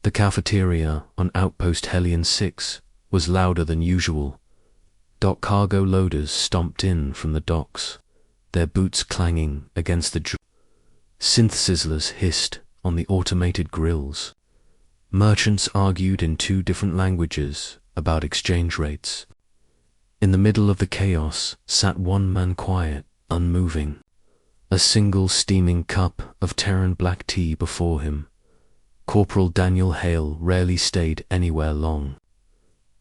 The cafeteria on Outpost Hellion 6 was louder than usual. Dock cargo loaders stomped in from the docks, their boots clanging against the synth sizzlers hissed on the automated grills. Merchants argued in 2 different languages about exchange rates. In the middle of the chaos sat one man, quiet, unmoving, a single steaming cup of Terran black tea before him. Corporal Daniel Hale rarely stayed anywhere long.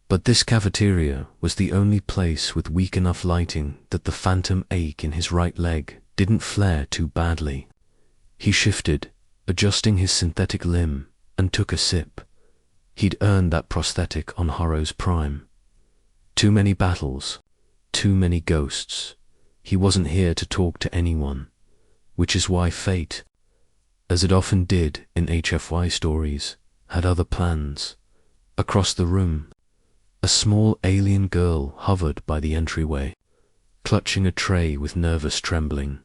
But this cafeteria was the only place with weak enough lighting that the phantom ache in his right leg didn't flare too badly. He shifted, adjusting his synthetic limb, and took a sip. He'd earned that prosthetic on Horrow's Prime. Too many battles, too many ghosts. He wasn't here to talk to anyone, which is why fate, as it often did in HFY stories, had other plans. Across the room, a small alien girl hovered by the entryway, clutching a tray with nervous trembling.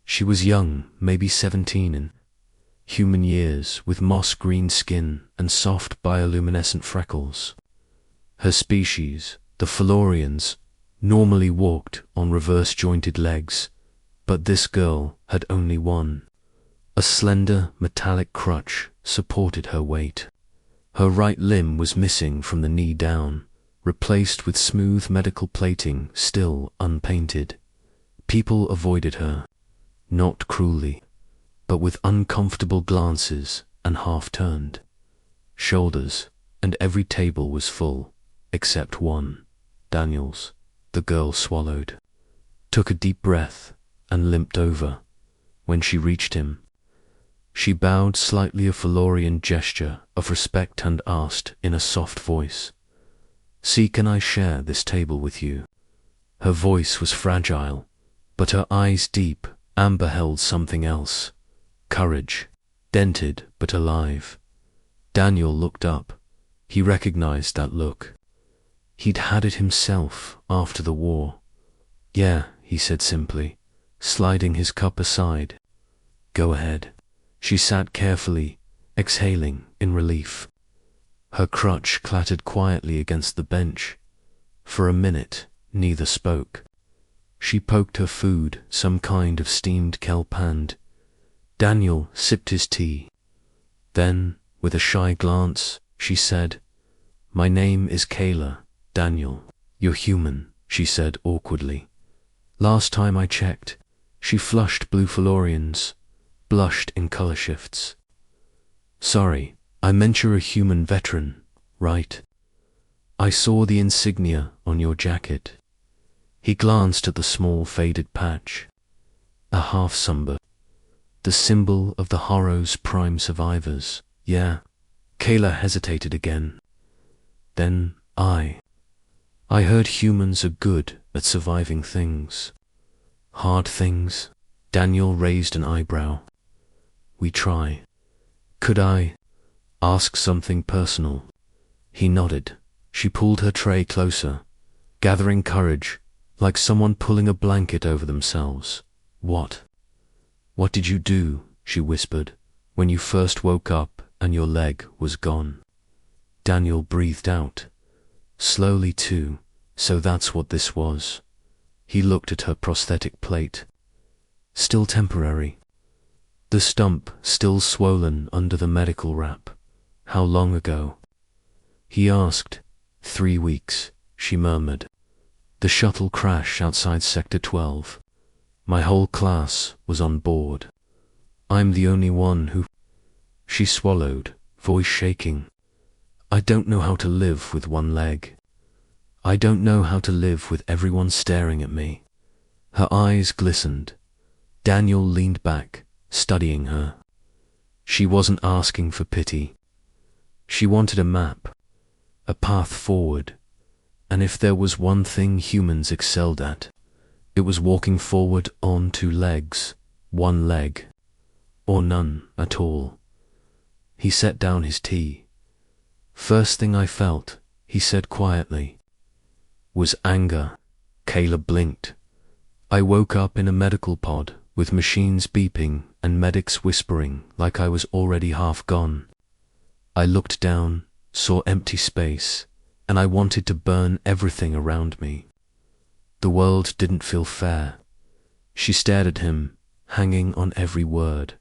She was young, maybe 17 in human years, with moss-green skin and soft bioluminescent freckles. Her species, the Florians, normally walked on reverse-jointed legs, but this girl had only one. A slender, metallic crutch supported her weight. Her right limb was missing from the knee down, replaced with smooth medical plating still unpainted. People avoided her, not cruelly, but with uncomfortable glances and half-turned shoulders, and every table was full, except one, Daniel's. The girl swallowed, took a deep breath, and limped over. When she reached him, she bowed slightly, a Florian gesture of respect, and asked in a soft voice, "See, can I share this table with you?" Her voice was fragile, but her eyes deep. Amber held something else. Courage, dented but alive. Daniel looked up. He recognized that look. He'd had it himself after the war. "Yeah," he said simply, sliding his cup aside. "Go ahead." She sat carefully, exhaling in relief. Her crutch clattered quietly against the bench. For a minute, neither spoke. She poked her food, some kind of steamed kelp hand. Daniel sipped his tea. Then, with a shy glance, she said, "My name is Kayla, Daniel." "You're human," she said awkwardly. "Last time I checked." She flushed blue Florians, blushed in color shifts. "Sorry, I meant you're a human veteran, right? I saw the insignia on your jacket." He glanced at the small faded patch. A half-somber. The symbol of the Horrow's Prime survivors. "Yeah." Kayla hesitated again. "Then I heard humans are good at surviving things." "Hard things?" Daniel raised an eyebrow. "We try." "Could I ask something personal?" He nodded. She pulled her tray closer, gathering courage, like someone pulling a blanket over themselves. "What did you do," she whispered, "when you first woke up and your leg was gone?" Daniel breathed out. Slowly too, so that's what this was. He looked at her prosthetic plate. Still temporary. The stump still swollen under the medical wrap. "How long ago?" He asked. 3 weeks, she murmured. "The shuttle crash outside Sector 12. My whole class was on board. I'm the only one who..." She swallowed, voice shaking. "I don't know how to live with one leg. I don't know how to live with everyone staring at me." Her eyes glistened. Daniel leaned back, studying her. She wasn't asking for pity. She wanted a map, a path forward, and if there was one thing humans excelled at, it was walking forward on 2 legs, one leg, or none at all. He set down his tea. "First thing I felt," he said quietly, "was anger." Kayla blinked. "I woke up in a medical pod with machines beeping and medics whispering like I was already half gone. I looked down, saw empty space, and I wanted to burn everything around me. The world didn't feel fair. She stared at him, hanging on every word.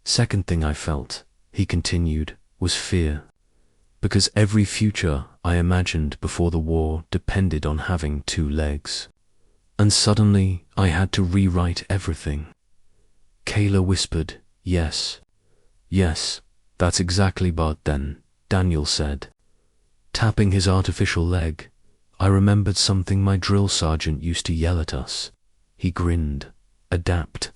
Second thing I felt, he continued, was fear. Because every future I imagined before the war depended on having 2 legs. And suddenly I had to rewrite everything. Kayla whispered, "Yes. Yes, that's exactly but then," Daniel said. Tapping his artificial leg, I remembered something my drill sergeant used to yell at us. He grinned. Adapt.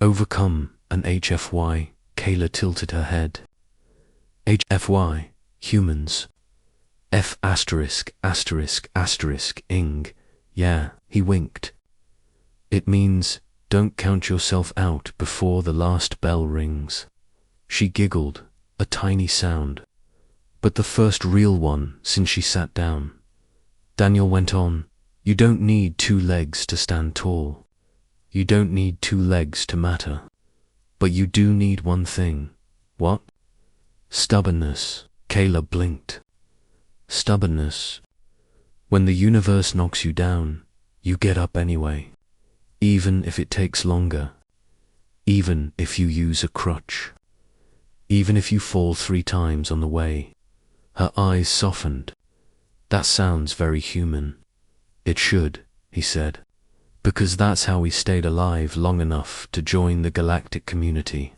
Overcome an HFY, Kayla tilted her head. HFY, humans. F asterisk asterisk asterisk ing. Yeah, he winked. It means, don't count yourself out before the last bell rings. She giggled, a tiny sound, but the first real one since she sat down. Daniel went on, you don't need 2 legs to stand tall. You don't need 2 legs to matter. But you do need one thing. What? Stubbornness. Kayla blinked. Stubbornness. When the universe knocks you down, you get up anyway. Even if it takes longer. Even if you use a crutch. Even if you fall 3 times on the way. Her eyes softened. That sounds very human. It should, he said. Because that's how we stayed alive long enough to join the galactic community.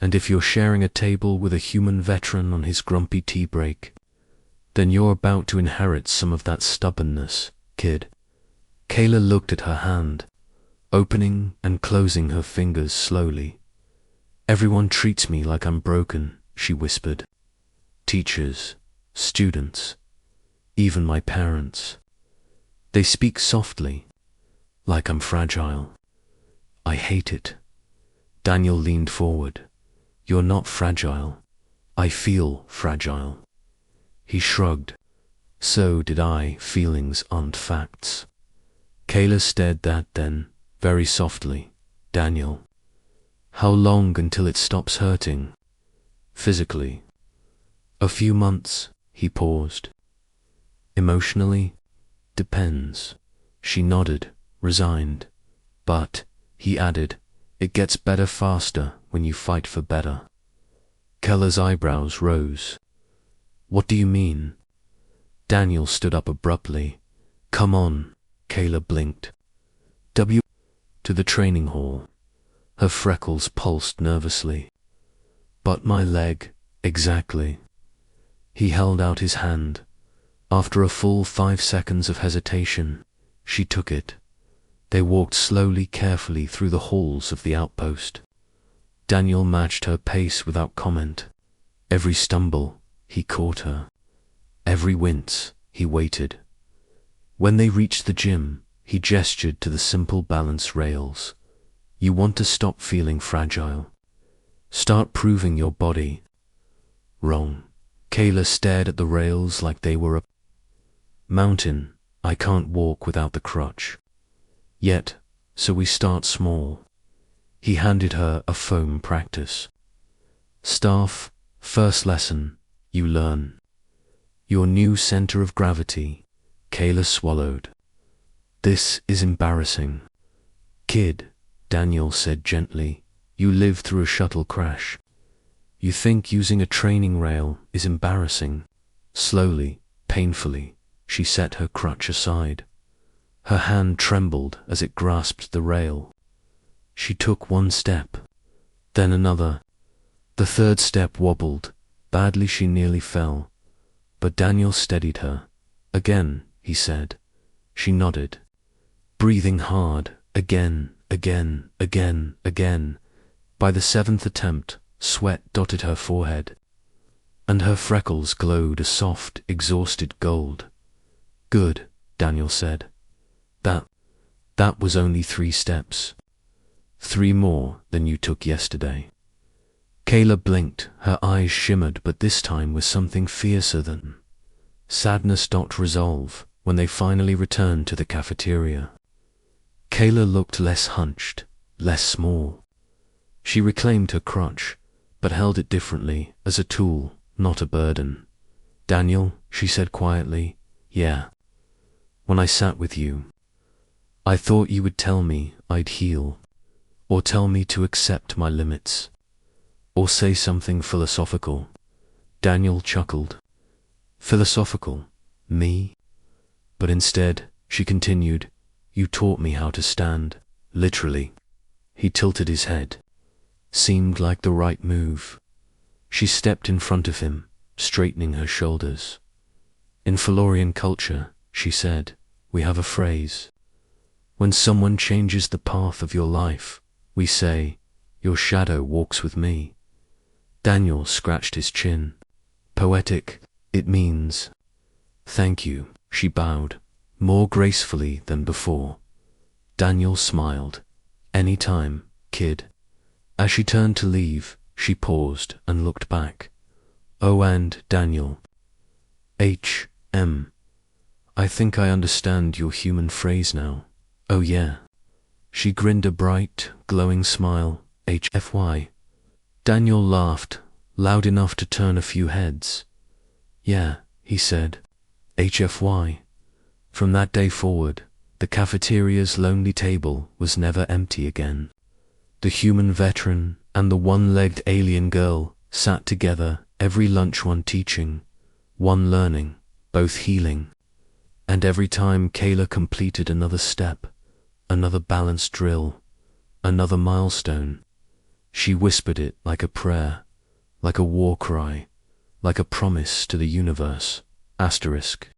And if you're sharing a table with a human veteran on his grumpy tea break, then you're about to inherit some of that stubbornness, kid. Kayla looked at her hand, opening and closing her fingers slowly. Everyone treats me like I'm broken, she whispered. Teachers, students, even my parents. They speak softly, like I'm fragile. I hate it. Daniel leaned forward. You're not fragile. I feel fragile. He shrugged. So did I. Feelings aren't facts. Kayla stared that then, very softly. Daniel. How long until it stops hurting? Physically. A few months, he paused. Emotionally? Depends. She nodded, resigned. But, he added, it gets better faster when you fight for better. Keller's eyebrows rose. What do you mean? Daniel stood up abruptly. Come on, Kayla blinked. To the training hall. Her freckles pulsed nervously. But my leg, exactly. He held out his hand. After a full 5 seconds of hesitation, she took it. They walked slowly, carefully through the halls of the outpost. Daniel matched her pace without comment. Every stumble, he caught her. Every wince, he waited. When they reached the gym, he gestured to the simple balance rails. You want to stop feeling fragile. Start proving your body. Wrong. Kayla stared at the rails like they were a mountain. I can't walk without the crutch. Yet, so we start small. He handed her a foam practice. Staff, first lesson, you learn. Your new center of gravity. Kayla swallowed. This is embarrassing. Kid, Daniel said gently, you lived through a shuttle crash. You think using a training rail is embarrassing. Slowly, painfully, she set her crutch aside. Her hand trembled as it grasped the rail. She took 1 step, then another. The 3rd step wobbled. Badly she nearly fell. But Daniel steadied her. Again, he said. She nodded. Breathing hard, again, again, again, again. By the 7th attempt, sweat dotted her forehead, and her freckles glowed a soft, exhausted gold. Good, Daniel said. That was only 3 steps. 3 more than you took yesterday. Kayla blinked, her eyes shimmered, but this time with something fiercer than sadness. Resolve when they finally returned to the cafeteria. Kayla looked less hunched, less small. She reclaimed her crutch, but held it differently, as a tool, not a burden. Daniel, she said quietly, yeah. When I sat with you, I thought you would tell me I'd heal, or tell me to accept my limits, or say something philosophical. Daniel chuckled. Philosophical? Me? But instead, she continued, you taught me how to stand, literally. He tilted his head. Seemed like the right move. She stepped in front of him, straightening her shoulders. In Florian culture, she said, we have a phrase. When someone changes the path of your life, we say, your shadow walks with me. Daniel scratched his chin. Poetic, it means. Thank you, she bowed, more gracefully than before. Daniel smiled. Any time, kid. As she turned to leave, she paused and looked back. Oh, and Daniel. I think I understand your human phrase now. Oh yeah. She grinned a bright, glowing smile. HFY. Daniel laughed, loud enough to turn a few heads. Yeah, he said. HFY. From that day forward, the cafeteria's lonely table was never empty again. The human veteran and the one-legged alien girl sat together, every lunch one teaching, one learning, both healing. And every time Kayla completed another step, another balance drill, another milestone, she whispered it like a prayer, like a war cry, like a promise to the universe. Asterisk.